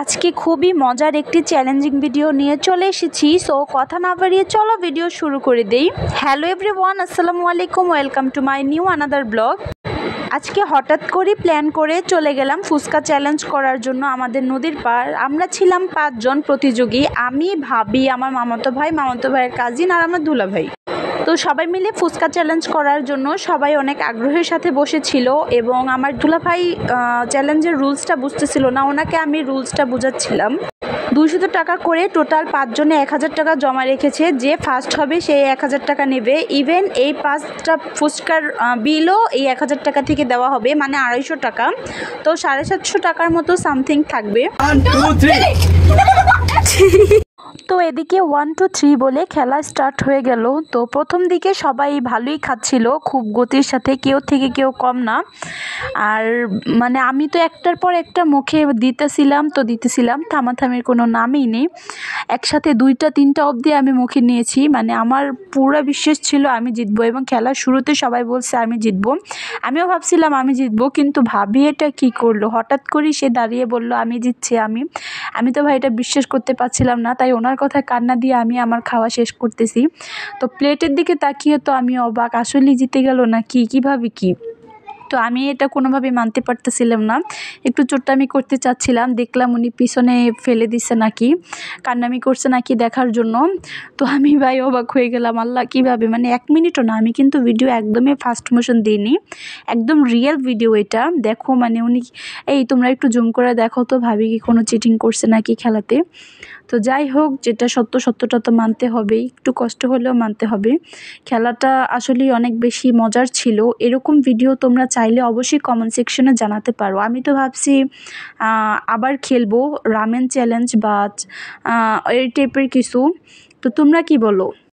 আজকে খুবই মজার একটি চ্যালেঞ্জিং ভিডিও নিয়ে চলে এসেছি। সো কথা না বাড়িয়ে চলো ভিডিও শুরু করে দেই। হ্যালো এভরিওয়ান, আসসালামু আলাইকুম, welcome to my new another blog. আজকে হঠাৎ করে প্ল্যান করে চলে গেলাম ফুচকা চ্যালেঞ্জ করার জন্য আমাদের নদীর পাড়। আমরা ছিলাম 5 জন প্রতিযোগী, আমি, ভাবি, আমার মামাতো ভাইয়ের কাজিন আর আমার দুলা ভাই। তো সবাই মিলে ফুচকা চ্যালেঞ্জ করার জন্য সবাই অনেক আগ্রহের সাথে বসেছিল এবং আমার দুলা ভাই চ্যালেঞ্জের রুলসটা বুঝতেছিল না, ওনাকে আমি রুলসটা বোঝাচ্ছিলাম। 200 টাকা করে টোটাল 5 জনে 1000 টাকা জমা রেখেছে, যে ফার্স্ট হবে সেই 1000 টাকা নেবে। ইভেন এই 5টা ফুচকার বিলও এই 1000 টাকা থেকে দেওয়া হবে, মানে 250 টাকা। তো 750 টাকার মতো সামথিং থাকবে। তো এদিকে 1 2 3 বলে খেলা স্টার্ট হয়ে গেল। তো প্রথম দিকে সবাই ভালোই খাচ্ছিল, খুব গতির সাথে, কেউ থেকে কেউ কম না। আর মানে আমি তো একটার পর একটা মুখে দিতেছিলাম, থামাথামির কোনো নামই নেই। একসাথে 2টা 3টা অবধি আমি মুখে নিয়েছি, মানে আমার পুরো বিশ্বাস ছিল আমি জিতবো এবং খেলার শুরুতে সবাই বলছে আমি জিতবো। আমিও ভাবছিলাম আমি জিতবো, কিন্তু ভাবি এটা কী করলো, হঠাৎ করেই সে দাঁড়িয়ে বলল আমি জিতছি। আমি তো ভাই এটা বিশ্বাস করতে পারছিলাম না, তাই ওনার কথায় কান্না দিয়ে আমি আমার খাওয়া শেষ করতেছি। তো প্লেটের দিকে তাকিয়ে তো আমি অবাক, আসলেই জিতে গেল না কি, কীভাবে কি। তো আমি এটা কোনোভাবেই মানতে পারতেছিলাম না, একটু চোট্টামি করতে চাচ্ছিলাম। দেখলাম উনি পিছনে ফেলে দিচ্ছে নাকি, কান্নামি করছে নাকি দেখার জন্য। তো আমি ভাই অবাক হয়ে গেলাম, আল্লাহ কীভাবে, মানে 1 মিনিটও না, আমি কিন্তু ভিডিও একদমই ফাস্ট মোশন দিইনি, একদম রিয়েল ভিডিও এটা। দেখো মানে উনি, এই তোমরা একটু জুম করে দেখো তো ভাবি কি কোনো চিটিং করছে নাকি খেলাতে। তো যাই হোক, যেটা সত্যটা তো মানতে হবেই, একটু কষ্ট হলেও মানতে হবে। খেলাটা আসলেই অনেক বেশি মজার ছিল। এরকম ভিডিও তোমরা চাইলে অবশ্যই কমেন্ট সেকশনে জানাতে পারো। আমি তো ভাবছি আবার খেলবো রামেন চ্যালেঞ্জ বা এই টাইপের কিছু। তো তোমরা কি বলো?